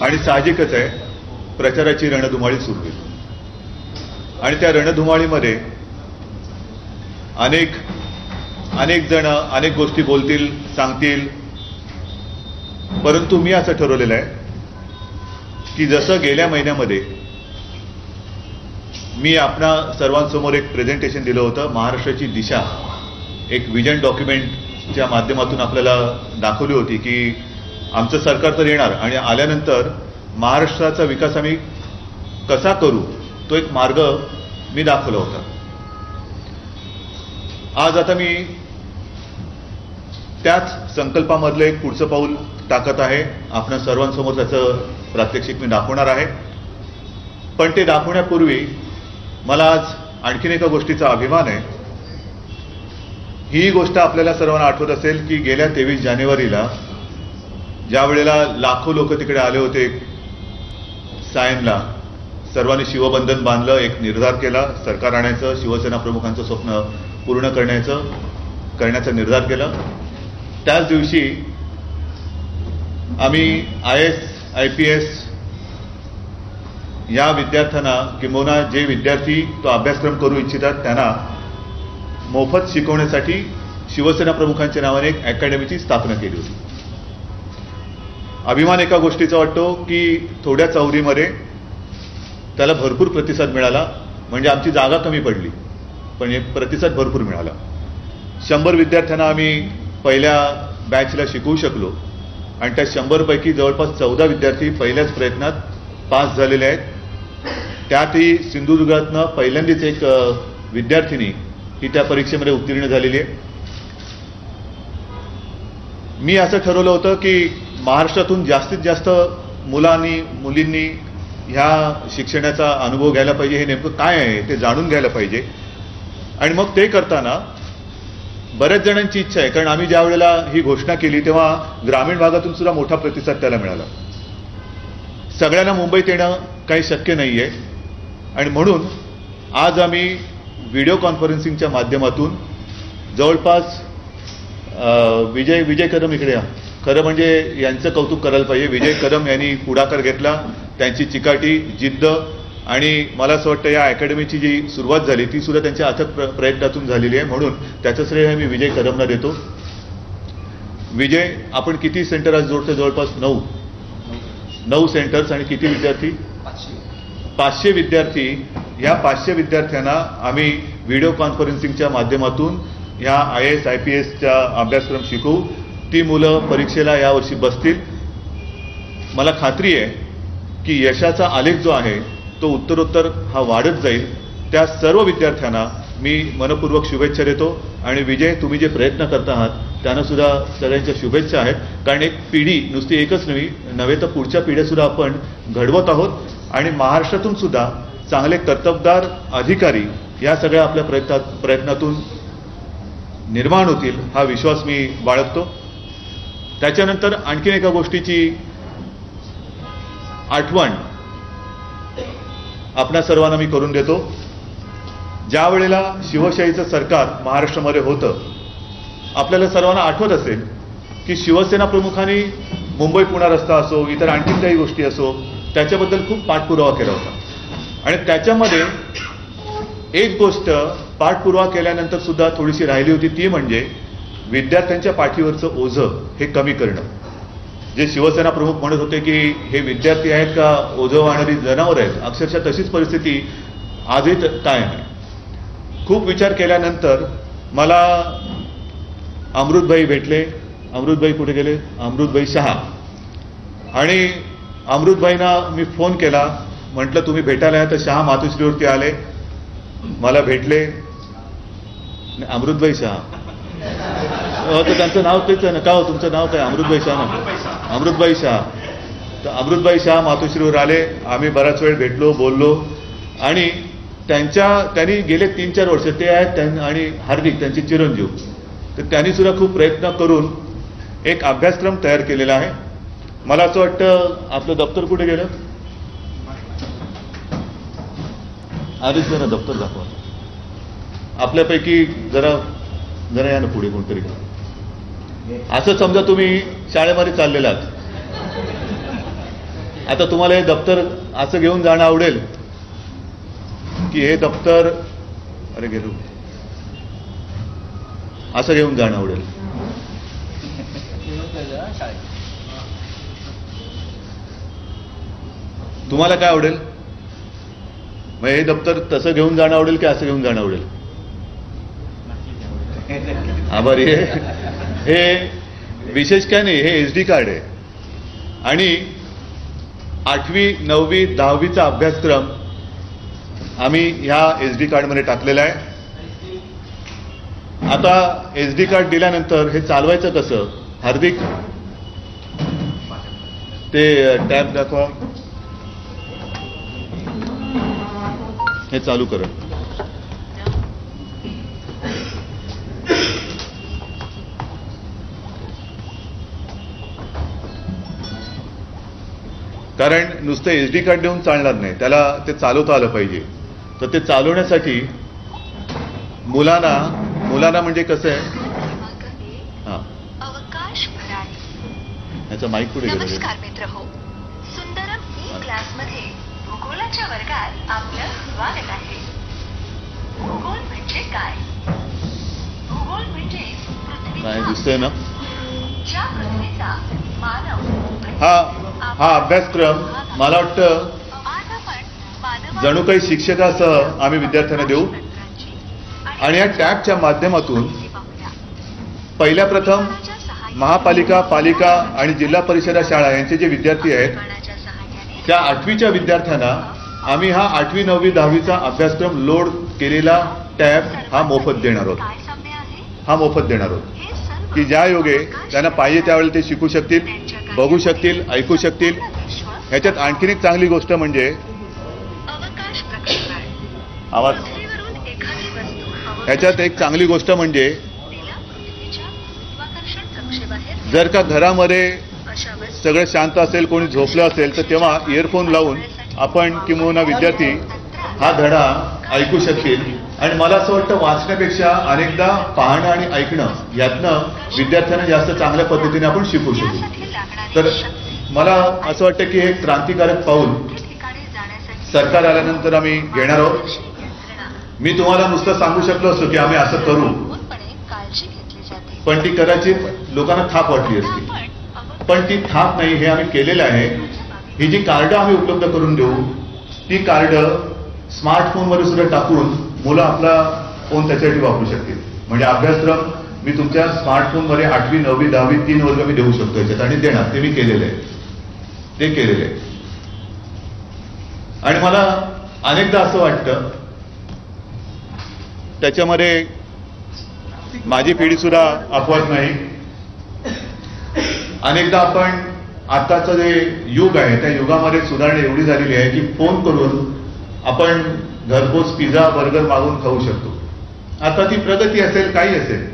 आणि साहजिकच आहे प्रचाराची रणधुमाळी सुरू आहे आणि त्या रणधुमाळीमध्ये अनेक जण अनेक गोष्टी बोलतील, सांगतील, परंतु मी असं ठरवलेलं आहे की जसं गेल्या महिन्यामध्ये मी आपणा सर्वांसमोर एक प्रेझेंटेशन दिलं होतं, महाराष्ट्राची दिशा एक विजन डॉक्युमेंटच्या माध्यमातून आपल्याला दाखवली होती की आमचं सरकार तर येणार आणि आल्यानंतर महाराष्ट्राचा विकास आम्ही कसा करू तो एक मार्ग मी दाखवला होता. आज आता मी त्याच संकल्पामधलं एक पुढचं पाऊल टाकत आहे. आपण सर्वांसमोर त्याचं प्रात्यक्षिक मी दाखवणार आहे. पण ते दाखवण्यापूर्वी मला आज आणखीन एका गोष्टीचा अभिमान आहे. ही गोष्ट आपल्याला सर्वांना आठवत असेल की गेल्या 23 जानेवारीला ज्या वेळेला लाखो लोक तिकडे आले होते सायनला, सर्वांनी शिवबंधन बांधलं, एक निर्धार केला सरकार आणायचं, शिवसेना प्रमुखांचं स्वप्न पूर्ण करण्याचा निर्धार केला. त्याच दिवशी आम्ही IAS IPS या विद्यार्थ्यांना किंबहुना जे विद्यार्थी तो अभ्यासक्रम करू इच्छितात त्यांना मोफत शिकवण्यासाठी शिवसेना प्रमुखांच्या नावाने एक अकॅडमीची स्थापना केली होती. अभिमान एका गोष्टीचा वाटतो की थोड्या चौरीमध्ये त्याला भरपूर प्रतिसाद मिळाला. म्हणजे आमची जागा कमी पडली पण एक प्रतिसाद भरपूर मिळाला. 100 विद्यार्थ्यांना आम्ही पहिल्या बॅचला शिकवू शकलो आणि त्या 100 पैकी जवळपास 14 विद्यार्थी पहिल्याच प्रयत्नात पास झालेले आहेत. त्यातही सिंधुदुर्गातनं पहिल्यांदाच एक विद्यार्थिनी ही त्या परीक्षेमध्ये उत्तीर्ण झालेली आहे. मी असं ठरवलं होतं की महाराष्ट्रातून जास्तीत जास्त मुलींनी ह्या शिक्षणाचा अनुभव घ्यायला पाहिजे. हे नेमकं काय आहे ते जाणून घ्यायला पाहिजे. आणि मग ते करताना बऱ्याच जणांची इच्छा आहे, कारण आम्ही ज्या वेळेला ही घोषणा केली तेव्हा ग्रामीण भागातून सुद्धा मोठा प्रतिसाद त्याला मिळाला. सगळ्यांना मुंबईत येणं काही शक्य नाहीये आणि म्हणून आज आम्ही व्हिडिओ कॉन्फरन्सिंगच्या माध्यमातून जवळपास विजय कदम इकडे या. खरं म्हणजे यांचं कौतुक करायला पाहिजे. विजय कदम यांनी पुढाकार घेतला, त्यांची चिकाटी, जिद्द आणि मला असं वाटतं या अकॅडमीची जी सुरुवात झाली ती सुद्धा त्यांच्या अथक प्रयत्नातून झालेली आहे. म्हणून त्याचं श्रेय मी विजय कदमला देतो. विजय, आपण किती सेंटर आज जोडतो? जवळपास 9 सेंटर्स आणि किती विद्यार्थी? 500 विद्यार्थी. या 500 विद्यार्थ्यांना आम्ही व्हिडिओ कॉन्फरन्सिंगच्या माध्यमातून या IAS IPSचा अभ्यासक्रम शिकवू. ती मुलं परीक्षेला यावर्षी बसतील. मला खात्री आहे की यशाचा आलेख जो आहे तो उत्तरोत्तर हा वाढत जाईल. त्या सर्व विद्यार्थ्यांना मी मनपूर्वक शुभेच्छा देतो. आणि विजय, तुम्ही जे प्रयत्न करत आहात त्यांना सुद्धा सगळ्यांच्या शुभेच्छा आहेत. कारण एक पिढी नुसती एकच नव्हे तर पुढच्या पिढ्या सुद्धा आपण घडवत आहोत आणि महाराष्ट्रातून सुद्धा चांगले कर्तबगार अधिकारी या सगळ्या आपल्या प्रयत्नातून निर्माण होतील हा विश्वास मी बाळगतो. त्याच्यानंतर आणखीन एका गोष्टीची आठवण आपणा सर्वांना मी करून देतो. ज्या वेळेला शिवशाहीचं सरकार महाराष्ट्रामध्ये होतं, आपल्याला सर्वांना आठवत असेल की शिवसेना प्रमुखांनी मुंबई पुणा रस्ता असो, इतर आणखीन काही गोष्टी असो, त्याच्याबद्दल खूप पाठपुरावा केला होता. आणि त्याच्यामध्ये एक गोष्ट पाठपुरावा केल्यानंतर सुद्धा थोडीशी राहिली होती, ती म्हणजे विद्यार्थ्यांच्या पाठीवरचं ओझं हे कमी करणं. जे शिवसेना प्रमुख म्हणत होते की हे विद्यार्थी आहेत का ओझं वाहणारी जनावर आहेत, अक्षरशः तशीच परिस्थिती आजही कायम आहे. खूप विचार केल्यानंतर मला अमृतभाई भेटले. अमृतभाई कुठे गेले? अमृतभाई शहा. आणि अमृतभाईंना मी फोन केला, म्हटलं तुम्ही भेटायला आहे तर शहा मातोश्रीवरती आले, मला भेटले. अमृतभाई शहा तर त्यांचं नाव तेच आहे ना? का हो तुमचं नाव काय? अमृतभाई शहा ना? अमृतभाई शहा. तर अमृतभाई शहा मातोश्रीवर आले. आम्ही बराच वेळ भेटलो, बोललो. आणि त्यांनी गेले 3-4 वर्ष ते आहेत आणि हार्दिक त्यांचे चिरंजीव, तर त्यांनी सुद्धा खूप प्रयत्न करून एक अभ्यासक्रम तयार केलेला आहे. मला असं वाटतं आपलं दप्तर कुठे गेलं? आधीच जरा दप्तर दाखवा. आपल्यापैकी जरा या ना पुढे कोणतरी. असं समजा तुम्ही शाळेमध्ये चाललेला आहात आता तुम्हाला हे दप्तर असं घेऊन जाणं आवडेल की हे दप्तर अरे गेलो असं घेऊन जाणं आवडेल? तुम्हाला काय आवडेल? मग हे दप्तर तसं घेऊन जाणं आवडेल की असं घेऊन जाणं आवडेल? आभारी आहे. हे विशेष काय नाही, हे SD कार्ड आहे आणि 8वी 9वी 10वीचा अभ्यासक्रम आम्ही ह्या SD कार्डमध्ये टाकलेला आहे. आता SD कार्ड दिल्यानंतर हे चालवायचं कसं? हार्दिक ते टॅब दाखवा, हे चालू करा. कारण नुसतं SD कार्ड देऊन चालणार नाही, त्याला ते चालवता आलं पाहिजे. तर ते चालवण्यासाठी मुलांना म्हणजे कसं आहे, हां ह्याचा माईक पुढे गेला. नमस्कार मित्र हो, सुंदरम क्लासमध्ये भूगोलाच्या वर्गात आपलं स्वागत आहे. भूगोल म्हणजे काय? भूगोल म्हणजे काय दिसतंय ना, ज्या पृथ्वीचा मानव हा अभ्यासक्रम मला वाटतं जणू काही शिक्षकासह आम्ही विद्यार्थ्यांना देऊ. आणि या टॅबच्या माध्यमातून पहिल्या प्रथम महापालिका, पालिका आणि जिल्हा परिषदा शाळा यांचे जे विद्यार्थी आहेत त्या 8वीच्या विद्यार्थ्यांना आम्ही हा 8वी 9वी 10वीचा अभ्यासक्रम लोड केलेला टॅब हा मोफत देणार आहोत. की ज्या योगे त्यांना पाहिजे त्यावेळेला ते शिकू शकतील, बघू शकतील, ऐकू शकतील. ह्याच्यात आणखीन एक चांगली गोष्ट म्हणजे आवाज, ह्याच्यात एक चांगली गोष्ट म्हणजे जर का घरामध्ये सगळं शांत असेल, कोणी झोपलं असेल, तर तेव्हा इयरफोन लावून आपण किंवा विद्यार्थी हा धडा ऐकू शकतील. आणि मला असं वाटतं वाचण्यापेक्षा अनेकदा पाहणं आणि ऐकणं यातनं विद्यार्थ्यांना जास्त चांगल्या पद्धतीने आपण शिकू शकू. तर मला असं वाटतं की हे क्रांतिकारक पाऊल सरकार आल्यानंतर आम्ही घेणार आहोत. मी तुम्हाला नुसतं सांगू शकलो असतो की आम्ही असं करू, पण ती कदाचित लोकांना थाप वाटली असती. पण ती थाप नाही, हे आम्ही केलेलं आहे. ही जी कार्ड आम्ही उपलब्ध करून देऊ, ती कार्ड स्मार्टफोनमध्ये सुद्धा टाकून मुलं आपला फोन त्याच्यासाठी वापरू शकतील. म्हणजे अभ्यासक्रम मी तुमच्या स्मार्टफोनमध्ये 8वी 9वी 10वी 3 वर्ग मी देऊ शकतो याच्यात, आणि देणार. ते मी केलेलं आहे. आणि मला अनेकदा असं वाटतं त्याच्यामध्ये माझी पिढी सुद्धा अपवाद नाही. अनेकदा आपण आताचं जे युग आहे त्या युगामध्ये सुधारणा एवढी झालेली आहे की फोन करून आपण घरपोच पिझ्झा बर्गर मागून खाऊ शकतो. आता ती प्रगती असेल, काही असेल,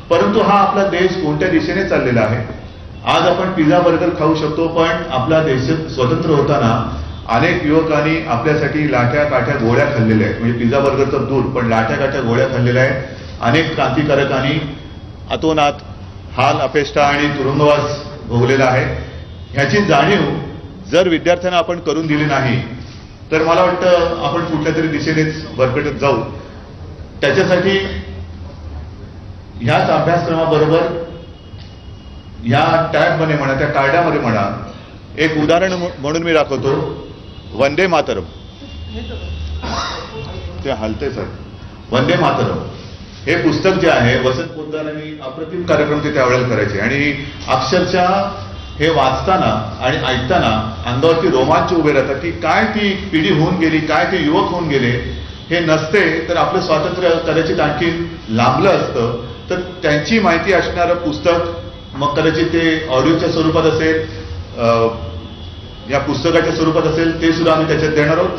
परंतु हा आपला देश कोणत्या दिशेने चाललेला आहे. आज आपण पिझ्झा बर्गर खाऊ शकतो, पण आपला देश स्वतंत्र होताना अनेक युवकांनी आपल्यासाठी लाठ्या काठ्या गोळ्या खाल्लेल्या आहेत. म्हणजे पिझ्झा बर्गर तर दूर, पण लाठ्या काठ्या गोळ्या खाल्लेल्या आहेत. अनेक क्रांतिकारकांनी अतोनात हाल, अपेष्टा आणि तुरुंगवास भोगलेला आहे. ह्याची जाणीव जर विद्यार्थ्यांना आपण करून दिली नाही तर मला वाटतं आपण कुठल्या तरी दिशेनेच भरकटत जाऊ. त्याच्यासाठी ह्याच अभ्यासक्रमाबरोबर या टॅबमध्ये म्हणा, त्या कार्डामध्ये म्हणा, एक उदाहरण म्हणून मी दाखवतो. वंदे मातरम, ते हलते सर, वंदे मातरम हे पुस्तक जे आहे वसंत पोतदारांनी अप्रतिम कार्यक्रम ते त्यावेळेला करायचे. आणि अक्षरशः हे वाचताना आणि ऐकताना अंगावरती रोमांच उभे राहतात की काय ती पिढी होऊन गेली, काय ते युवक होऊन गेले. हे नसते तर आपलं स्वातंत्र्य कदाचित आणखी लांबलं असतं. तर त्यांची माहिती असणारं पुस्तक, मग कदाचित ते ऑडिओच्या स्वरूपात असेल, या पुस्तकाच्या स्वरूपात असेल, ते सुद्धा आम्ही त्याच्यात देणार आहोत.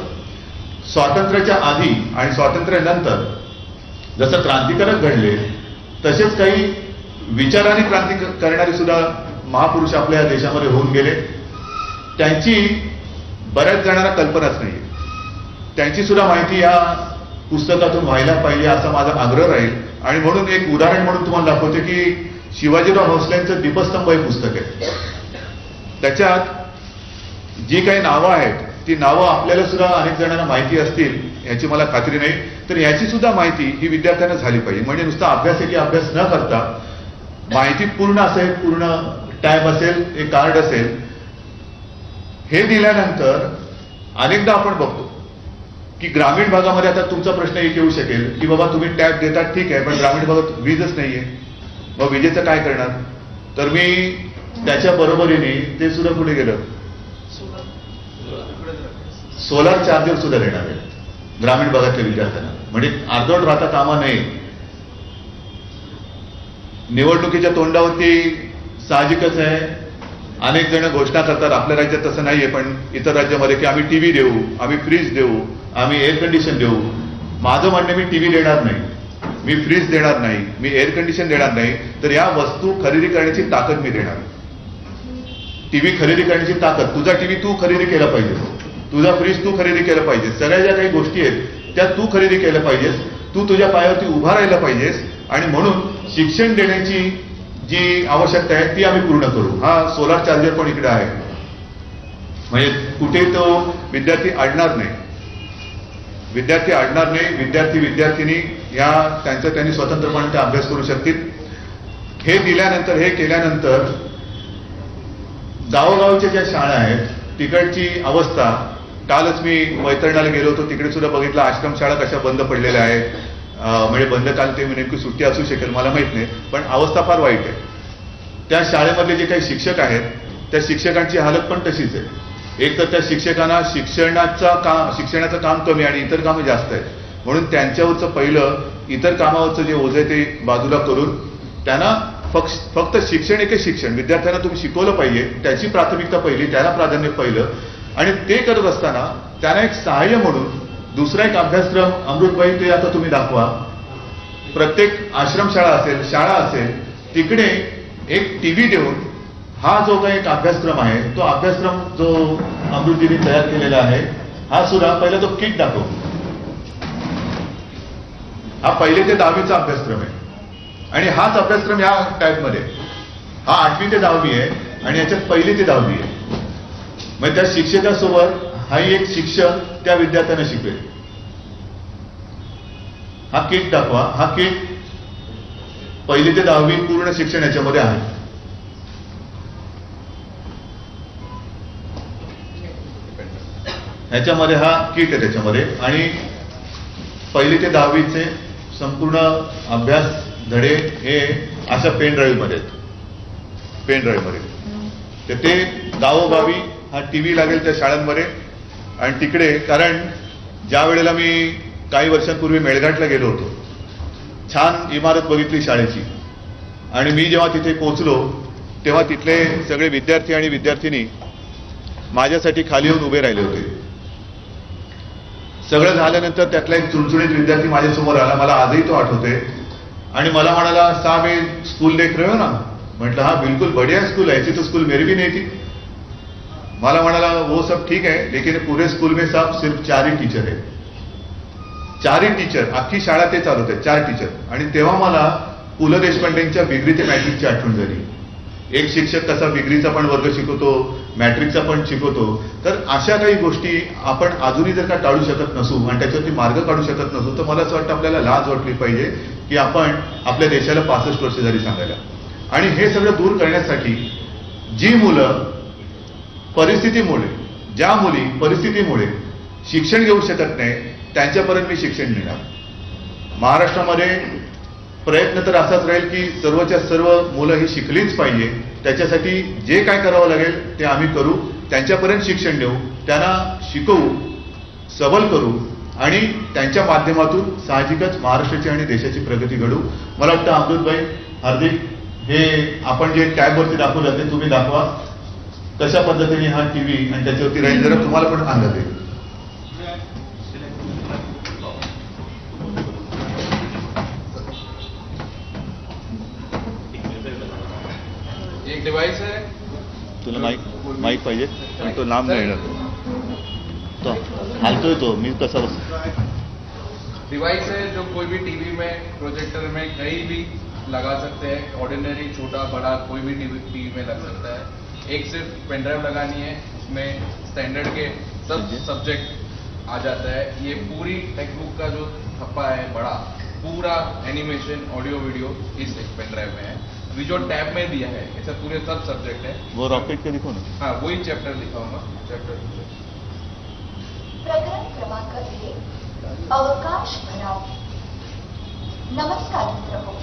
स्वातंत्र्याच्या आधी आणि स्वातंत्र्यानंतर जसं क्रांतिकारक घडले तसेच काही विचाराने क्रांती करणारे सुद्धा महापुरुष आपल्या देशामध्ये होऊन गेले. त्यांची बऱ्याच जणांना कल्पनाच नाही. त्यांची सुद्धा माहिती या पुस्तकातून व्हायला पाहिजे असा माझा आग्रह राहील. आणि म्हणून एक उदाहरण म्हणून तुम्हाला दाखवते की शिवाजीराव भोसलेंचं दीपस्तंभ हे पुस्तक आहे. त्याच्यात जी काही नावं आहेत ती नावं आपल्याला सुद्धा अनेक जणांना माहिती असतील याची मला खात्री नाही, तर याची सुद्धा माहिती ही विद्यार्थ्यांना झाली पाहिजे. म्हणजे नुसता अभ्यास आहे की अभ्यास न करता माहिती पूर्ण असेल, पूर्ण टॅब असेल, एक कार्ड असेल, हे दिल्यानंतर अनेकदा आपण बघतो की ग्रामीण भागामध्ये आता तुमचा प्रश्न एक येऊ शकेल की बाबा तुम्ही टॅब देतात ठीक आहे, पण ग्रामीण भागात वीजच नाहीये, मग विजेचं काय करणार? तर मी त्याच्या बरोबरीने ते सुद्धा पुढे गेलं, सोलार चार्जर सुद्धा देणार आहे ग्रामीण भागातल्या विद्यार्थ्यांना. म्हणजे अर्धवट राहता कामा नये. निवडणुकीच्या तोंडावरती साहजिकच आहे, अनेक जण घोषणा करतात, आपल्या राज्यात तसं नाहीये पण इतर राज्यामध्ये, की आम्ही टीव्ही देऊ, आम्ही फ्रीज देऊ, आम्ही एअर कंडिशन देऊ. माझं म्हणणं, मी टीव्ही देणार नाही, मी फ्रीज देणार नाही, मी एअर कंडिशन देणार नाही, तर या वस्तू खरेदी करण्याची ताकद मी देणार. टीव्ही खरेदी करण्याची ताकद, तुझा टीव्ही तू खरेदी केला पाहिजे, तुझा फ्रीज तू खरेदी केलं पाहिजे, सगळ्या ज्या काही गोष्टी आहेत त्या तू खरेदी केल्या पाहिजेस, तू तुझ्या पायावरती उभा राहायला पाहिजेस. आणि म्हणून शिक्षण देण्याची जी आवश्यकता आहे ती आम्ही पूर्ण करू. हा सोलार चार्जर पण इकडे आहे, म्हणजे कुठे तो विद्यार्थी अडणार नाही, विद्यार्थी अडणार नाही. विद्यार्थिनी या त्यांनी स्वतंत्रपणे अभ्यास करू शकतील. हे दिल्यानंतर, हे केल्यानंतर गावोगावच्या ज्या शाळा आहेत तिकडची अवस्था, कालच मी वैतरणाला गेलो होतो, तिकडे सुद्धा बघितलं आश्रमशाळा कशा बंद पडलेल्या आहेत. म्हणजे बंद काल ते नेमकी सुट्टी असू शकेल मला माहित नाही, पण अवस्था फार वाईट आहे. त्या शाळेमधले जे काही शिक्षक आहेत त्या शिक्षकांची हालत पण तशीच आहे. एक तर त्या शिक्षकांना शिक्षणाचं काम कमी आणि इतर कामं जास्त आहेत, म्हणून त्यांच्यावरचं पहिलं इतर कामावरचं जे ओझं आहे ते बाजूला करून त्यांना फक्त शिक्षण एकच शिक्षण, विद्यार्थ्यांना तुम्ही शिकवलं पाहिजे, त्याची प्राथमिकता पहिली, त्याला प्राधान्य पहिलं. आणि ते करत असताना त्यांना एक सहाय्य म्हणून दुसरा एक अभ्यासक्रम, अमृतबाई ते आता तुम्ही दाखवा, प्रत्येक आश्रमशाळा असेल, शाळा असेल, तिकडे एक टीव्ही देऊन हा जो काही एक अभ्यासक्रम आहे तो अभ्यासक्रम जो अमृतजींनी तयार केलेला आहे हा सुद्धा पहिला तो किट दाखव. हा 1ली ते 10वीचा अभ्यासक्रम आहे आणि हाच अभ्यासक्रम या टाईपमध्ये, हा 8वी ते 10वी आहे आणि याच्यात 1ली ते 10वी आहे. मग त्या शिक्षकासोबत हाही एक शिक्षक त्या विद्यार्थ्यांना शिकवेल. हा किट दाखवा, हा किट 1ली ते 10वी पूर्ण शिक्षण याच्यामध्ये आहे. ह्याच्यामध्ये हा किट आहे त्याच्यामध्ये, आणि 1ली ते 10वीचे संपूर्ण अभ्यास धडे हे अशा पेन ड्राईव्ह मध्ये आहेत, पेन ड्राईव्ह मध्ये. तर ते गावोगावी हा टीव्ही लागेल त्या शाळांमध्ये. आणि तिकडे, कारण ज्या वेळेला मी काही वर्षांपूर्वी मेळघाटला गेलो होतो, छान इमारत बघितली शाळेची, आणि मी जेव्हा तिथे पोहोचलो तेव्हा तिथले सगळे विद्यार्थी आणि विद्यार्थिनी माझ्यासाठी खाली येऊन उभे राहिले होते. सगळं झाल्यानंतर त्यातला एक चुणचुणीत विद्यार्थी माझ्यासमोर आला, मला आजही तो आठवते, आणि मला म्हणाला, साहब ये स्कूल देख रहे हो ना? म्हटलं हा बिल्कुल बढ़िया स्कूल है, ऐसी तो स्कूल मेरी भी नहीं थी. मला म्हणाला वो सब ठीक है, लेकिन पूरे स्कूल में साहब सिर्फ 4 ही टीचर है, 4 ही टीचर, अख्खी शाळा ते चालवते, 4 टीचर. आणि तेव्हा मला पु ल देशपांडेंच्या बिगरी ते मॅट्रिकची आठवण झाली. एक शिक्षक कसा बिगरीचा पण वर्ग शिकवतो, मॅट्रिकचा पण शिकवतो. तर अशा काही गोष्टी आपण अजूनही जर का टाळू शकत नसू आणि त्याच्यावरती मार्ग काढू शकत नसू, तर मला असं वाटतं आपल्याला लाज वाटली पाहिजे की आपण आपल्या देशाला 65 वर्ष झाली सांगायला. आणि हे सगळं दूर करण्यासाठी जी मुलं परिस्थितीमुळे, ज्या मुली परिस्थितीमुळे शिक्षण घेऊ शकत नाही, त्यांच्यापर्यंत मी शिक्षण देणार. महाराष्ट्रामध्ये प्रयत्न तर असाच राहील की सर्वच्या सर्व मुलं ही शिकलीच पाहिजे. त्याच्यासाठी जे काय करावं लागेल ते आम्ही करू, त्यांच्यापर्यंत शिक्षण देऊ, त्यांना शिकवू, सबल करू, आणि त्यांच्या माध्यमातून साहजिकच महाराष्ट्राची आणि देशाची प्रगती घडू. मला वाटतं अमृतबाई, हार्दिक, हे आपण जे टॅबवरती दाखवलं ते तुम्ही दाखवा, कशा पद्धतीने हा टीव्ही आणि त्याच्यावरती राहील, जरा तुम्हाला पण अंदाज येईल. एक डिवाइस है, तुला माईक पाहिजे पण तो लांब नाही येणार, तो हालतोय, तो मी कसा बस. डिवाइस है जो कोई भी टीवी में, प्रोजेक्टर में कहीं भी लगा सकते हैं. ऑर्डिनरी, छोटा बड़ा कोई भी टीवी में लग सकता है. एक सिर्फ पेन ड्राइव लगानी है, इसमें स्टैंडर्ड के सब सब्जेक्ट आ जाता है। ये पूरी टेक्स्ट बुक का जो थप्पा है बड़ा, पूरा एनिमेशन ऑडियो वीडियो इस पेन ड्राइव में है। अभी जो टैब में दिया है ऐसे पूरे सब सब्जेक्ट है। वो रॉकेट के दिखो ना। हाँ, वही चैप्टर दिखाऊंगा। चैप्टर प्रकरण क्रमांक 1 अवकाश भराव। नमस्कार मित्रहो,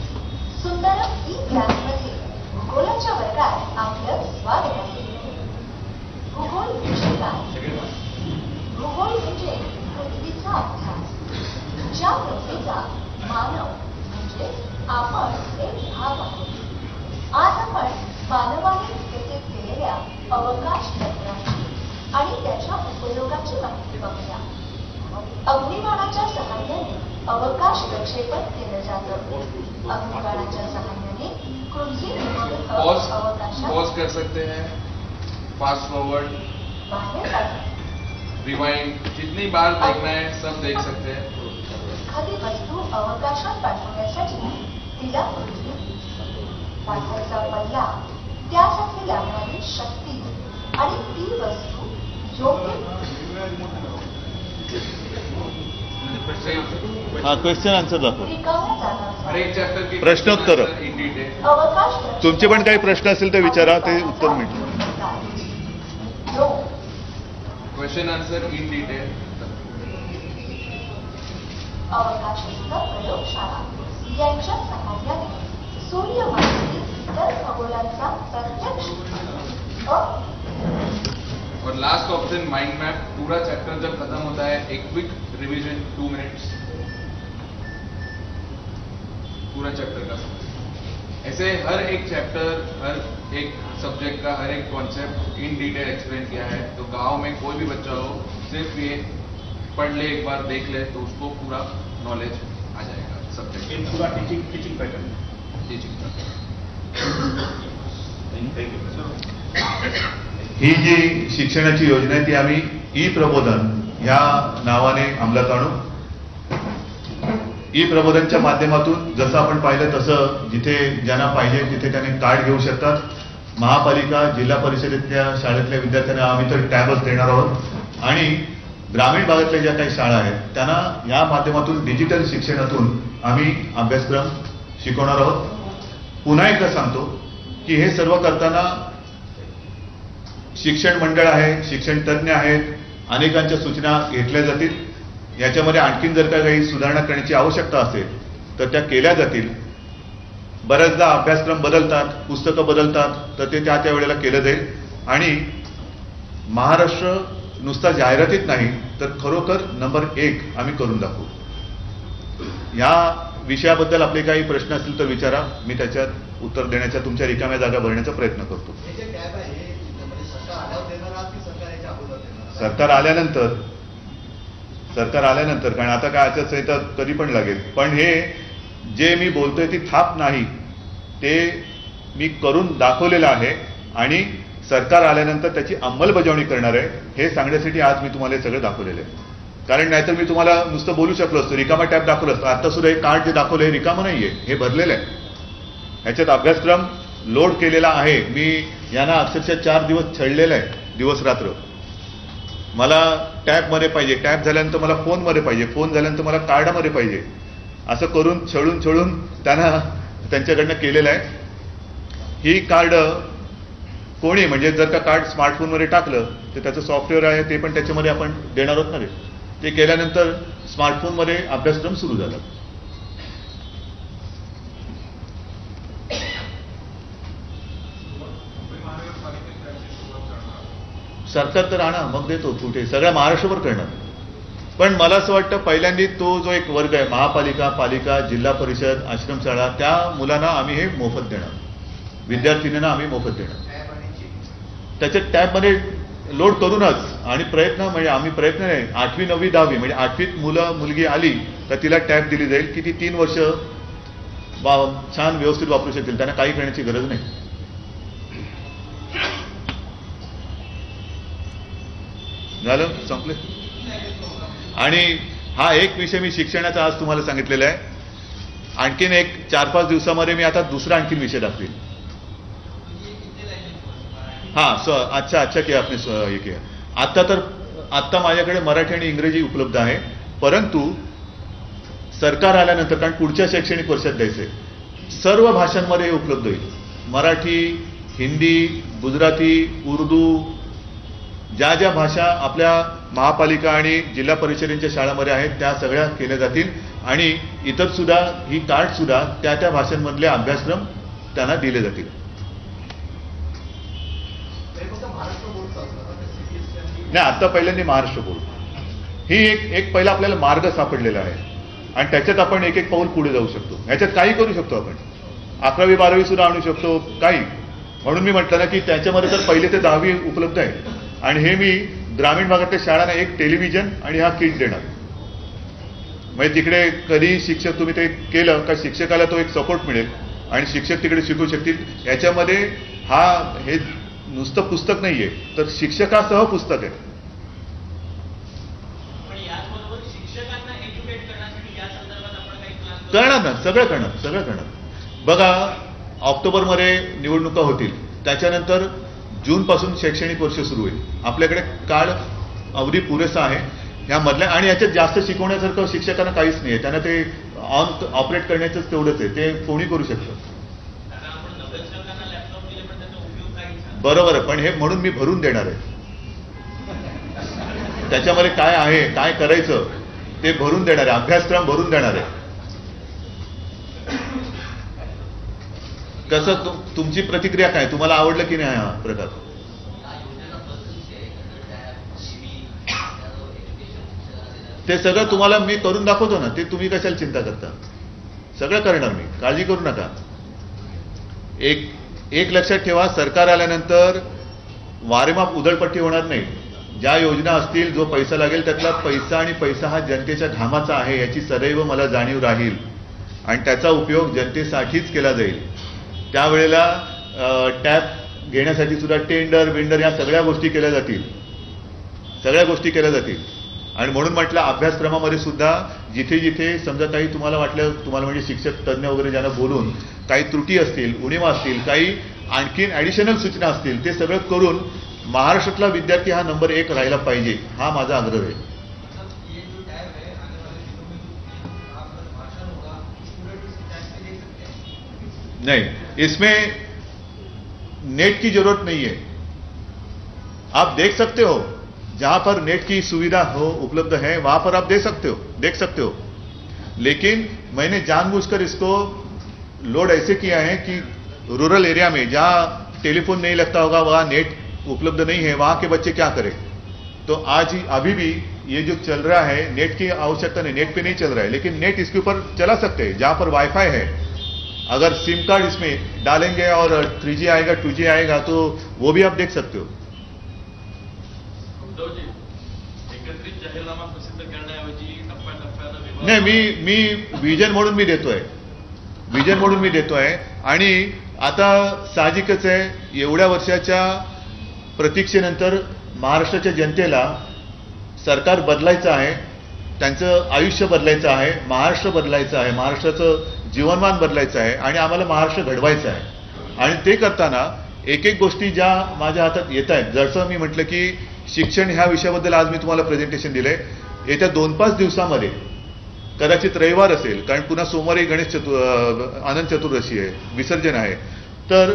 सुंदरम ई क्लासमध्ये भूगोलाच्या वर्गात आपलं स्वागत आहे। भूगोल म्हणजे काय? भूगोल म्हणजे पृथ्वीचा अभ्यास, ज्या पृथ्वीचा मानव म्हणजे आपण एक भाग आहोत। आज आपण मानवाने विकसित केलेल्या अवकाश तंत्राची आणि त्याच्या उपयोगाची माहिती बघूया। अग्निबाणाच्या सहाय्याने अवकाश प्रक्षेपण केलं जातं। अग्निबाणाच्या सहाय्याने कृत्रिम अवकाशात पॉज कर सकते हैं, फास्ट फॉरवर्ड, बाहेर काढतात। रिवाइंड, जितनी बार देखना है सब देख सकते हैं। एखादी वस्तू अवकाशात पाठवण्यासाठी तिला पृथ्वी, पाठवायचा पल्ला, त्यासाठी लागणारी शक्ती आणि ती वस्तू योग्य हा, क्वेश्चन आन्सर दाखव। रिकाम्या जागा हर एक चैप्टर की प्रश्नोत्तर। In detail. अवकाश तुमचे पण काही प्रश्न असतील तर विचारा, ते उत्तर मिळतील। Question answer in detail. अवकाशस्थ प्रयोगशाळा यांच्या सहाय्याने सूर्यमालेतील इतर खगोलांचा प्रत्यक्ष और लास्ट ऑप्शन माइंड मैप। पूरा चैप्टर जब खत्म होता है एक क्विक रिवीजन 2 मिनट्स, पूरा चैप्टर का। ऐसे हर एक चैप्टर, हर एक सब्जेक्ट का हर एक कॉन्सेप्ट इन डिटेल एक्सप्लेन किया है। तो गांव में कोई भी बच्चा हो, सिर्फ ये पढ़ ले, एक बार देख ले तो उसको पूरा नॉलेज आ जाएगा सब्जेक्ट। पूरा टीचिंग पैटर्न। ही जी शिक्षणाची योजना आहे ती आम्ही ई प्रबोधन ह्या नावाने अंमलात आणू। ई प्रबोधनच्या माध्यमातून जसं आपण पाहिलं तसं जिथे ज्यांना पाहिजे तिथे त्यांनी कार्ड घेऊ शकतात। महापालिका, जिल्हा परिषदेतल्या शाळेतल्या विद्यार्थ्यांना आम्ही तर टॅबच देणार आहोत आणि ग्रामीण भागातल्या ज्या काही शाळा आहेत त्यांना या माध्यमातून डिजिटल शिक्षणातून आम्ही अभ्यासक्रम शिकवणार आहोत। पुन्हा एकदा सांगतो की हे सर्व करताना शिक्षण मंडळ आहे, शिक्षण तज्ज्ञ आहेत, अनेकांच्या सूचना घेतल्या जातील। याच्यामध्ये आणखीन जर का काही सुधारणा करण्याची आवश्यकता असेल तर त्या केल्या जातील। बऱ्याचदा अभ्यासक्रम बदलतात, पुस्तकं बदलतात, तर ते त्या वेळेला केलं जाईल आणि महाराष्ट्र नुसता जाहिरातीत नाही तर खरोखर नंबर 1 आम्ही करून दाखवू। या विषयाबद्दल आपले काही प्रश्न असतील तर विचारा, मी त्याच्यात उत्तर देण्याचा, तुमच्या रिकाम्या जागा भरण्याचा प्रयत्न करतो। सरकार आल्यानंतर कारण आता काय आचारसंहिता कधी पण लागेल, पण हे जे मी बोलतोय ती थाप नाही, ते मी करून दाखवलेलं आहे आणि सरकार आल्यानंतर त्याची अंमलबजावणी करणार आहे हे सांगण्यासाठी आज मी तुम्हाला हे सगळं दाखवलेलं आहे। कारण नाहीतर मी तुम्हाला नुसतं बोलू शकलो असतो, रिकामा टॅब दाखवलं असतं। आता सुद्धा हे कार्ड जे दाखवलं हे रिकामं नाहीये, हे भरलेलं आहे। ह्याच्यात अभ्यासक्रम लोड केलेला आहे। मी यांना अक्षरशः 4 दिवस छळलेलं आहे, दिवस रात्र। मला टॅबमध्ये पाहिजे, टॅब झाल्यानंतर मला फोनमध्ये पाहिजे, फोन झाल्यानंतर मला कार्डामध्ये पाहिजे, असं करून छळून त्यांना त्यांच्याकडनं केलेलं आहे। ही कार्ड कोणी म्हणजे जर का कार्ड स्मार्टफोनमध्ये टाकलं तर त्याचं सॉफ्टवेअर आहे ते पण त्याच्यामध्ये आपण देणार आहोत ना रे। ते केल्यानंतर स्मार्टफोनमध्ये अभ्यासक्रम सुरू झाला। सरकार तर आणा, मग देतो कुठे, सगळ्या महाराष्ट्रभर करणार। पण मला असं वाटतं पहिल्यांदा तो जो एक वर्ग आहे महापालिका, पालिका, जिल्हा परिषद, आश्रमशाळा, त्या मुलांना आम्ही हे मोफत देणार, विद्यार्थिनींना आम्ही मोफत देणार। त्याच्या टॅबमध्ये लोड करूनच आणि आम्ही प्रयत्न नाही, 8वी 9वी 10वी म्हणजे 8वीत मुलगी आली तर तिला टॅब दिली जाईल की ती 3 वर्ष छान व्यवस्थित वापरू शकतील, त्यांना काही करण्याची गरज नाही। झालं, संपले। आणि हा एक विषय मी शिक्षणाचा आज तुम्हाला सांगितलेला आहे। आणखीन एक 4-5 दिवसामध्ये मी आता दुसरा आणखीन विषय दाखवेल। अच्छा किया आपने हे किया. आत्ता माझ्याकडे मराठी आणि इंग्रजी उपलब्ध आहे, परंतु सरकार आल्यानंतर, कारण पुढच्या शैक्षणिक वर्षात द्यायचे, सर्व भाषांमध्ये हे उपलब्ध होईल. मराठी, हिंदी, गुजराती, उर्दू, ज्या ज्या भाषा आपल्या महापालिका आणि जिल्हा परिषदेच्या शाळांमध्ये आहेत त्या सगळ्या केल्या जातील. आणि इतर सुद्धा ही कार्ड सुद्धा त्या त्या भाषांमधले अभ्यासक्रम त्यांना दिले जातील. नाही, आता पहिल्यांदा महाराष्ट्र बोर्ड ही एक पहिला आपल्याला मार्ग सापडलेला आहे आणि त्याच्यात आपण एक एक पाऊल पुढे जाऊ शकतो. ह्याच्यात काही करू शकतो आपण. 11वी 12वी सुद्धा आणू शकतो काही. म्हणून मी म्हटलं ना की त्याच्यामध्ये तर 1ली ते 10वी उपलब्ध आहे. आणि हे मी ग्रामीण भागातल्या शाळांना एक टेलिव्हिजन आणि हा किट देणार. म्हणजे तिकडे कधी शिक्षक तुम्ही ते केलं का शिक्षकाला तो एक सपोर्ट मिळेल आणि शिक्षक तिकडे शिकू शकतील. याच्यामध्ये हे नुसतं पुस्तक नाहीये, तर शिक्षकासह पुस्तक आहे. करणार ना, सगळं करणार. बघा, ऑक्टोबरमध्ये निवडणुका होतील, त्याच्यानंतर जूनपासून शैक्षणिक वर्ष सुरू होईल. आपल्याकडे काळ अवधी पुरेसा आहे ह्या मधल्या. आणि याच्यात जास्त शिकवण्यासारखं शिक्षकांना काहीच नाही आहे. त्यांना ते ऑपरेट करण्याचंच तेवढंच आहे, ते कोणी करू शकतं. बरोबर आहे, पण हे म्हणून मी भरून देणार आहे. त्याच्यामध्ये काय आहे, काय करायचं ते भरून देणार आहे, अभ्यासक्रम भरून देणार आहे. कसं तुमची प्रतिक्रिया काय, तुम्हाला आवडलं की नाही हा प्रकार? ते सगळं तुम्हाला मी करून दाखवतो ना, ते तुम्ही कशाला चिंता करता. सगळं करणार मी, काळजी करू नका. एक लक्षात ठेवा, सरकार आल्यानंतर वारेमाप उधळपट्टी होणार नाही. ज्या योजना असतील, जो पैसा लागेल त्यातला पैसा, आणि पैसा हा जनतेच्या घामाचा आहे याची सदैव मला जाणीव राहील आणि त्याचा उपयोग जनतेसाठीच केला जाईल. त्यावेळेला टॅप घेण्यासाठी सुद्धा टेंडर या सगळ्या गोष्टी केल्या जातील. आणि म्हणून म्हटलं, अभ्यासक्रमामध्ये सुद्धा जिथे जिथे समजा काही तुम्हाला वाटलं, तुम्हाला म्हणजे शिक्षक तज्ज्ञ वगैरे ज्यांना बोलून काही त्रुटी असतील, उणिवा असतील, काही आणखीन ॲडिशनल सूचना असतील, ते सगळं करून महाराष्ट्रातला विद्यार्थी हा नंबर 1 राहिला पाहिजे, हा माझा आग्रह आहे. नहीं, इसमें नेट की जरूरत नहीं है. आप देख सकते हो, जहां पर नेट की सुविधा हो उपलब्ध है वहां पर आप देख सकते हो. लेकिन मैंने जानबूझकर इसको लोड ऐसे किया है कि रूरल एरिया में जहां टेलीफोन नहीं लगता होगा, वहां नेट उपलब्ध नहीं है, वहां के बच्चे क्या करें. तो आज ही अभी भी ये जो चल रहा है, नेट की आवश्यकता नहीं, नेट पे नहीं चल रहा है, लेकिन नेट इसके ऊपर चला सकते हैं. जहां पर वाईफाई है, अगर सिम कार्ड इसमें डालेंगे और 3G आएगा, 2G आएगा, तो वो भी आप देख सकते हो. नाही, मी विजन म्हणून मी देतोय. आणि आता साहजिकच आहे, एवढ्या वर्षाच्या प्रतीक्षेनंतर महाराष्ट्राच्या जनतेला सरकार बदलायचं आहे, त्यांचं आयुष्य बदलायचं आहे, महाराष्ट्र बदलायचं आहे, महाराष्ट्राचं जीवनमान बदलायचं आहे आणि आम्हाला महाराष्ट्र घडवायचं आहे. आणि ते करताना एक एक गोष्टी ज्या माझ्या हातात येत आहेत, जसं मी म्हटलं की शिक्षण ह्या विषयाबद्दल आज मी तुम्हाला प्रेझेंटेशन दिलंय. येत्या 2-5 दिवसामध्ये, कदाचित रविवार असेल, कारण पुन्हा सोमवारी अनंत चतुर्दशी आहे, विसर्जन आहे, तर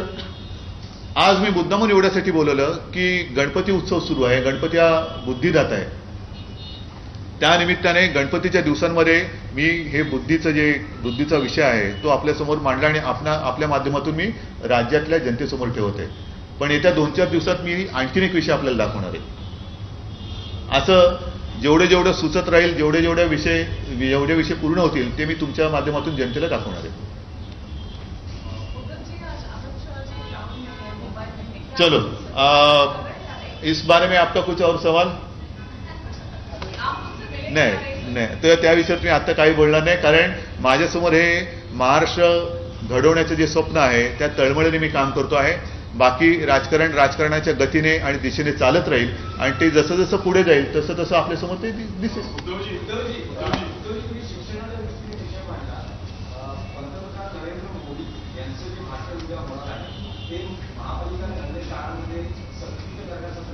आज मी मुद्दामून एवढ्यासाठी बोलवलं की गणपती उत्सव सुरू आहे, गणपती हा बुद्धिदाता आहे. त्यानिमित्ताने गणपतीच्या दिवसांमध्ये मी हे बुद्धीचा विषय आहे तो आपल्यासमोर मांडला आणि आपल्या माध्यमातून मी राज्यातल्या जनतेसमोर ठेवते. पण येत्या 2-4 दिवसात मी आणखीन एक विषय आपल्याला दाखवणार आहे. असं जेवढे सुचत राहील, जेवढे विषय पूर्ण होतील ते मी तुमच्या माध्यमातून जनतेला दाखवणार आहे. चलो, इस बारे में आपका कुछ और सवाल? नाही, तर त्या विषयात मी आता काही बोलणार नाही, कारण माझ्यासमोर हे महाराष्ट्र घडवण्याचं जे स्वप्न आहे त्या तळमळीने मी काम करतो आहे. बाकी राजकारणाच्या गतीने आणि दिशेने चालत राहील आणि ते जसं जसं पुढे जाईल तसं तसं आपल्यासमोर ते दिसेल.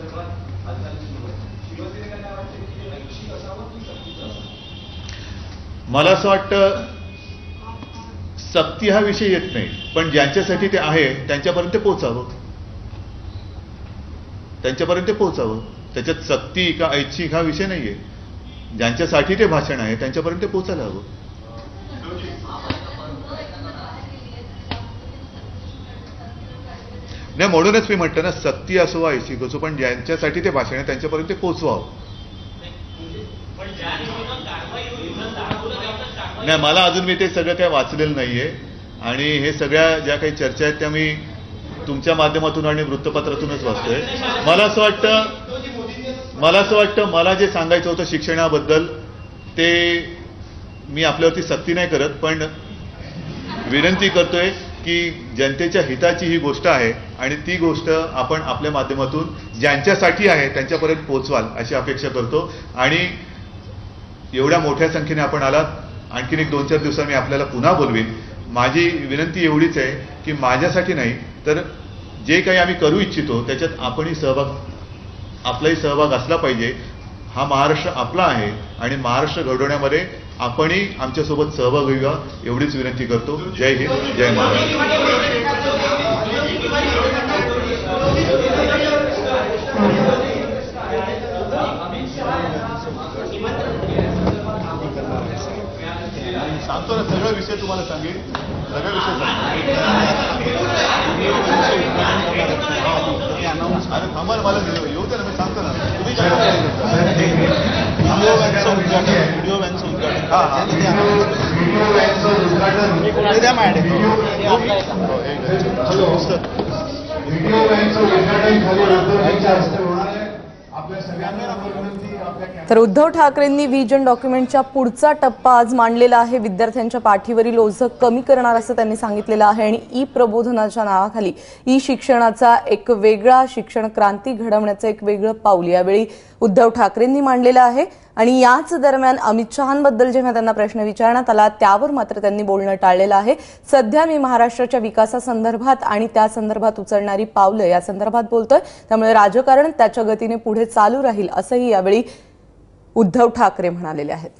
संदर्भात हालचाली सुरू आहेत. शिवसेनेला काय वाटतं की ते ऐच्छिक असावं की सक्तीचं असावं? मला असं वाटतं सक्ती हा विषय येत नाही, पण ज्यांच्यासाठी ते आहे त्यांच्यापर्यंत पोहोचावं, त्याच्यात सक्ती का ऐच्छिक हा विषय नाहीये. ज्यांच्यासाठी ते भाषण आहे त्यांच्यापर्यंत पोहोचायला हवं. नाही, म्हणूनच मी म्हटलं ना, सक्ती असो वा ऐच्छिक असो, पण ज्यांच्यासाठी ते भाषण आहे त्यांच्यापर्यंत पोहोचवावं. नाही, मला अजून मी ते सगळं काही वाचलेलं नाहीये आणि हे सगळ्या ज्या काही चर्चा आहेत त्या मी तुमच्या माध्यमातून आणि वृत्तपत्रातूनच वाचतोय. मला असं वाटतं मला जे सांगायचं होतं शिक्षणाबद्दल ते मी आपल्यावरती सक्ती नाही करत, पण विनंती करतोय की जनतेच्या हिताची ही गोष्ट आहे आणि ती गोष्ट आपण आपल्या माध्यमातून ज्यांच्यासाठी आहे त्यांच्यापर्यंत पोहोचवाल अशी अपेक्षा करतो. आणि एवढ्या मोठ्या संख्येने आपण आलात, आणखीन एक 2-4 दिवसांनी आपल्याला पुन्हा बोलवीन. माझी विनंती एवढीच आहे की माझ्यासाठी नाही तर जे काही आम्ही करू इच्छितो त्याच्यात आपलाही सहभाग असला पाहिजे. हा महाराष्ट्र आपला आहे आणि महाराष्ट्र घडवण्यामध्ये आपणही आमच्यासोबत सहभाग घेऊया एवढीच विनंती करतो. जय हिंद, जय महाराष्ट्र. सांगतो ना, सगळा विषय तुम्हाला सांगेन, सगळा विषय अरे थांबा, मला येऊ द्या ना, मी सांगतो ना. तुम्ही काय व्हिडिओ वॅनचं उद्घाटन तर उद्धव ठाकरेंनी व्हिजन डॉक्युमेंटच्या पुढचा टप्पा आज मांडलेला आहे. विद्यार्थ्यांच्या पाठीवरील ओझं कमी करणार असं त्यांनी सांगितलेलं आहे आणि ई प्रबोधनाच्या नावाखाली ई शिक्षणाचा एक वेगळा शिक्षण क्रांती घडवण्याचं एक वेगळं पाऊल यावेळी उद्धव ठाकरेंनी मांडलेलं आहे. आणि याच दरम्यान अमित शहांबद्दल जेव्हा त्यांना प्रश्न विचारण्यात आला त्यावर मात्र त्यांनी बोलणं टाळलेलं आहे. सध्या मी महाराष्ट्राच्या विकासासंदर्भात आणि त्या संदर्भात उचलणारी पावलं या संदर्भात बोलतोय, त्यामुळे राजकारण त्याच्या गतीने पुढे चालू राहील असंही यावेळी उद्धव ठाकरे म्हणालेले आहेत.